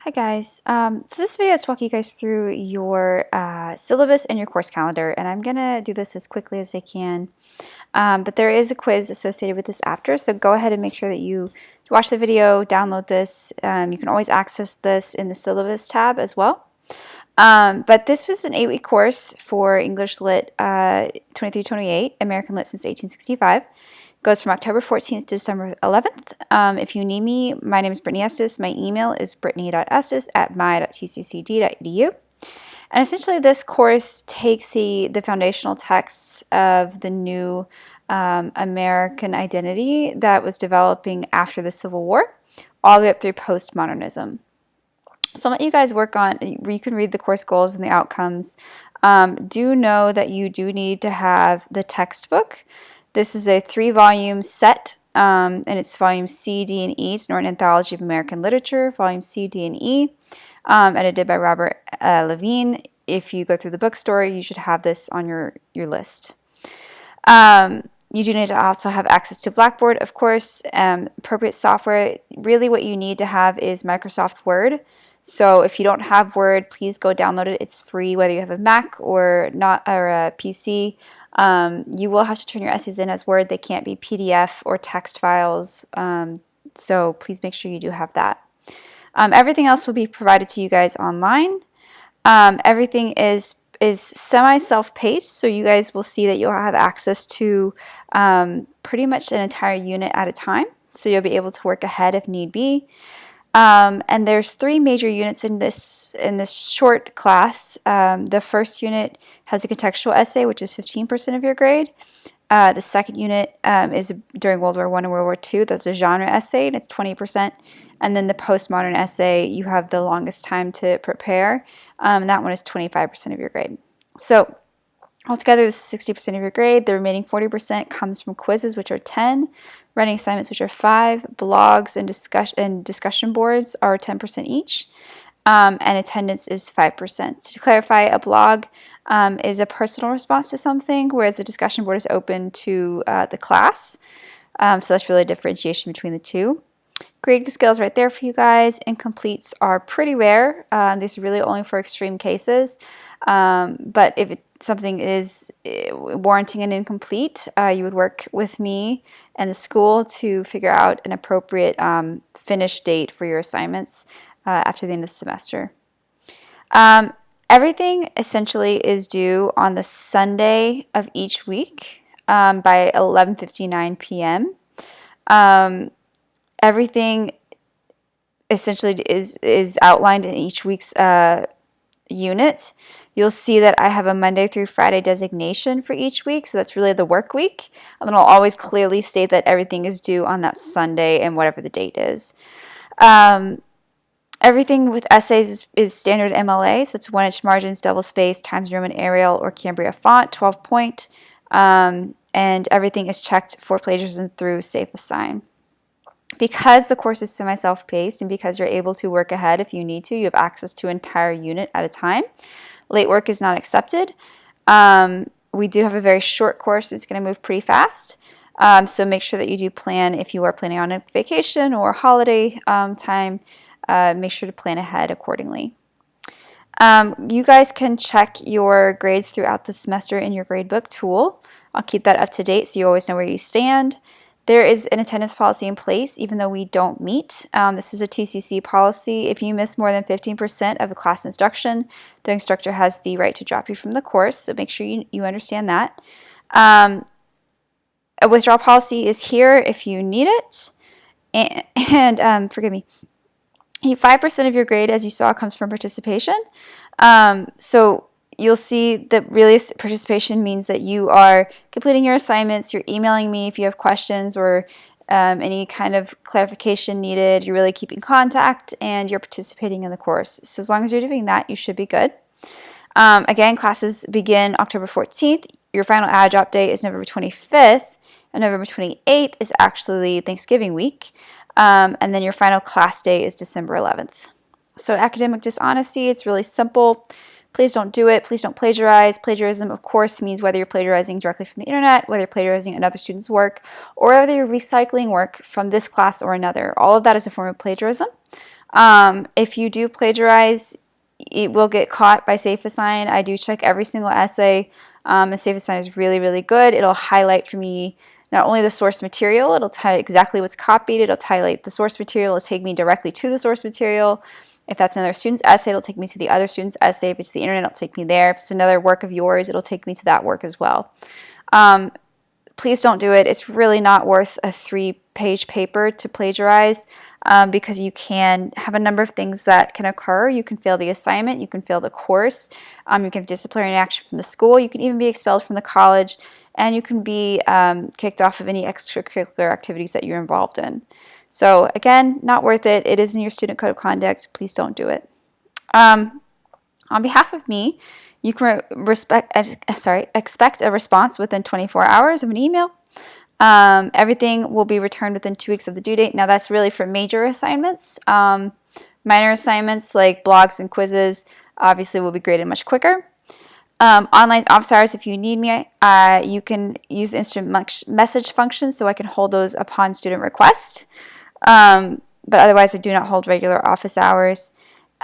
Hi guys, so this video is to walk you guys through your syllabus and your course calendar, and I'm going to do this as quickly as I can, but there is a quiz associated with this after, so go ahead and make sure that you watch the video, download this. You can always access this in the syllabus tab as well. But this was an 8-week course for English Lit 23-28, American Lit since 1865. Goes from October 14th to December 11th. If you need me, my name is Brittany Estes. My email is brittany.estes@my.tccd.edu. And essentially this course takes the foundational texts of the new American identity that was developing after the Civil War, all the way up through postmodernism. So I'll let you guys work on, you can read the course goals and the outcomes. Do know that you do need to have the textbook. This is a 3-volume set, and it's volumes C, D, and E. It's an anthology of American literature, volumes C, D, and E, edited by Robert Levine. If you go through the bookstore, you should have this on your list. You do need to also have access to Blackboard, of course, appropriate software. Really what you need to have is Microsoft Word. So if you don't have Word, please go download it. It's free whether you have a Mac or a PC. You will have to turn your essays in as Word. They can't be PDF or text files. So please make sure you do have that. Everything else will be provided to you guys online. Everything is semi-self-paced, so you guys will see that you'll have access to pretty much an entire unit at a time. So you'll be able to work ahead if need be. And there's 3 major units in this short class. The first unit has a contextual essay, which is 15% of your grade. The second unit is during World War I and World War II. That's a genre essay, and it's 20%. And then the postmodern essay, you have the longest time to prepare. That one is 25% of your grade. So altogether, this is 60% of your grade. The remaining 40% comes from quizzes, which are 10, writing assignments, which are 5, blogs and discussion boards are 10% each, and attendance is 5%. So to clarify, a blog is a personal response to something, whereas a discussion board is open to the class. So that's really a differentiation between the two. Grading skills right there for you guys. Incompletes are pretty rare. These are really only for extreme cases. But if something is warranting an incomplete, you would work with me and the school to figure out an appropriate finish date for your assignments after the end of the semester. Everything essentially is due on the Sunday of each week by 11:59 p.m. Everything essentially is outlined in each week's unit. You'll see that I have a Monday through Friday designation for each week, so that's really the work week. And then I'll always clearly state that everything is due on that Sunday and whatever the date is. Everything with essays is standard MLA, so it's 1-inch margins, double space, Times Roman Arial or Cambria font, 12 point, and everything is checked for plagiarism through Safe Assign. Because the course is semi-self-paced and because you're able to work ahead if you need to, you have access to an entire unit at a time. Late work is not accepted. We do have a very short course. It's going to move pretty fast. So make sure that you do plan if you are planning on a vacation or holiday time. Make sure to plan ahead accordingly. You guys can check your grades throughout the semester in your gradebook tool. I'll keep that up to date so you always know where you stand. There is an attendance policy in place, even though we don't meet. This is a TCC policy. If you miss more than 15% of a class instruction, the instructor has the right to drop you from the course, so make sure you understand that. A withdrawal policy is here if you need it. And forgive me, 5% of your grade, as you saw, comes from participation. So you'll see that really participation means that you are completing your assignments, you're emailing me if you have questions or any kind of clarification needed, you're really keeping contact, and you're participating in the course. So as long as you're doing that, you should be good. Again, classes begin October 14th. Your final add drop date is November 25th, and November 28th is actually Thanksgiving week. And then your final class day is December 11th. So academic dishonesty, it's really simple. Please don't do it. Please don't plagiarize. Plagiarism, of course, means whether you're plagiarizing directly from the internet, whether you're plagiarizing another student's work, or whether you're recycling work from this class or another. All of that is a form of plagiarism. If you do plagiarize, it will get caught by SafeAssign. I do check every single essay, and SafeAssign is really, really good. It'll highlight for me not only the source material, it'll tell exactly what's copied, it'll highlight the source material, it'll take me directly to the source material. If that's another student's essay, it'll take me to the other student's essay. If it's the internet, it'll take me there. If it's another work of yours, it'll take me to that work as well. Please don't do it. It's really not worth a 3-page paper to plagiarize, because you can have a number of things that can occur. You can fail the assignment, you can fail the course, you can have disciplinary action from the school, you can even be expelled from the college, and you can be kicked off of any extracurricular activities that you're involved in. So again, not worth it. It is in your student code of conduct. Please don't do it. On behalf of me, you can expect a response within 24 hours of an email. Everything will be returned within 2 weeks of the due date. Now that's really for major assignments. Minor assignments like blogs and quizzes obviously will be graded much quicker. Online office hours, if you need me, you can use the instant message function so I can hold those upon student request. But otherwise I do not hold regular office hours.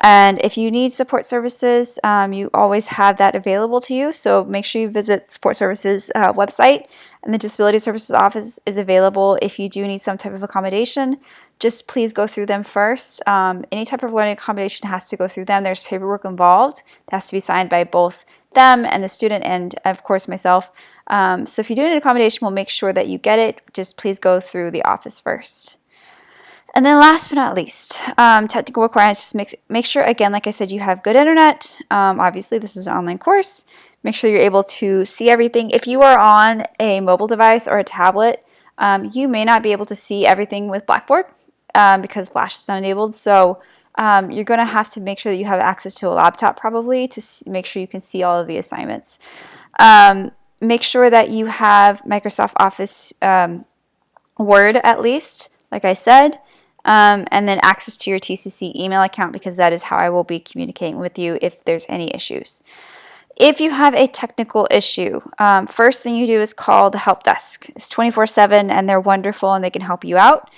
And if you need support services, you always have that available to you. So make sure you visit support services website, and the Disability Services Office is available if you do need some type of accommodation. Just please go through them first. Any type of learning accommodation has to go through them. There's paperwork involved. It has to be signed by both them and the student and, of course, myself. So if you do need an accommodation, we'll make sure that you get it. Just please go through the office first. And then last but not least, technical requirements, just make sure, again, like I said, you have good internet. Obviously, this is an online course. Make sure you're able to see everything. If you are on a mobile device or a tablet, you may not be able to see everything with Blackboard because Flash is not enabled. So you're going to have to make sure that you have access to a laptop probably to make sure you can see all of the assignments. Make sure that you have Microsoft Office Word at least, like I said. And then access to your TCC email account, because that is how I will be communicating with you if there's any issues. If you have a technical issue, first thing you do is call the help desk. It's 24/7 and they're wonderful and they can help you out.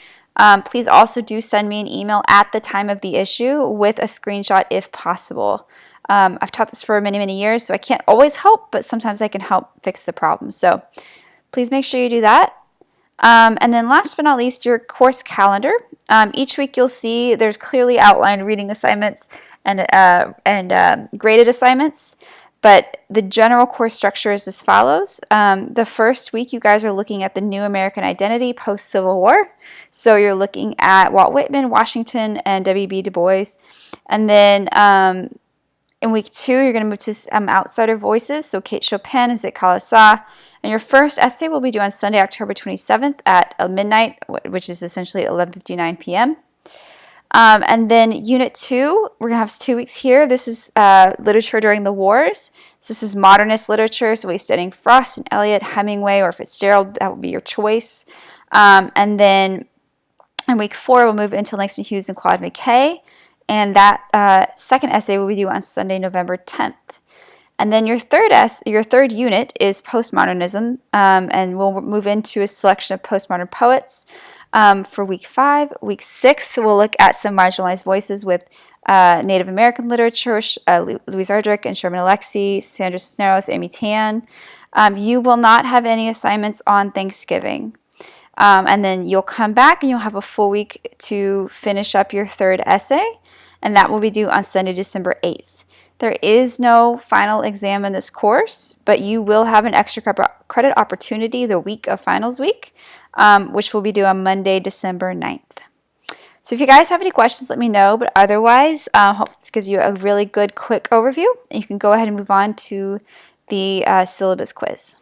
Please also do send me an email at the time of the issue with a screenshot if possible. I've taught this for many, many years, so I can't always help, but sometimes I can help fix the problem. So please make sure you do that. And then last but not least, your course calendar. Each week you'll see there's clearly outlined reading assignments and graded assignments, but the general course structure is as follows. The first week you guys are looking at the new American identity post-Civil War. So you're looking at Walt Whitman, Washington, and W.B. Du Bois. And then in week 2, you're going to move to outsider voices, so Kate Chopin and Zit Khalasa. And your first essay will be due on Sunday, October 27th at midnight, which is essentially 11:59 p.m. And then Unit 2, we're going to have 2 weeks here. This is literature during the wars. So this is modernist literature, so we're studying Frost and Eliot, Hemingway, or Fitzgerald. That will be your choice. And then in week 4, we'll move into Langston Hughes and Claude McKay. And that second essay will be due on Sunday, November 10th. And then your third unit is postmodernism, and we'll move into a selection of postmodern poets for week 5. Week 6, we'll look at some marginalized voices with Native American literature, Louise Ardrich and Sherman Alexie, Sandra Cisneros, Amy Tan. You will not have any assignments on Thanksgiving. And then you'll come back and you'll have a full week to finish up your third essay, and that will be due on Sunday, December 8th. There is no final exam in this course, but you will have an extra credit opportunity the week of finals week, which will be due on Monday, December 9th. So if you guys have any questions, let me know, but otherwise, hope this gives you a really good quick overview. You can go ahead and move on to the syllabus quiz.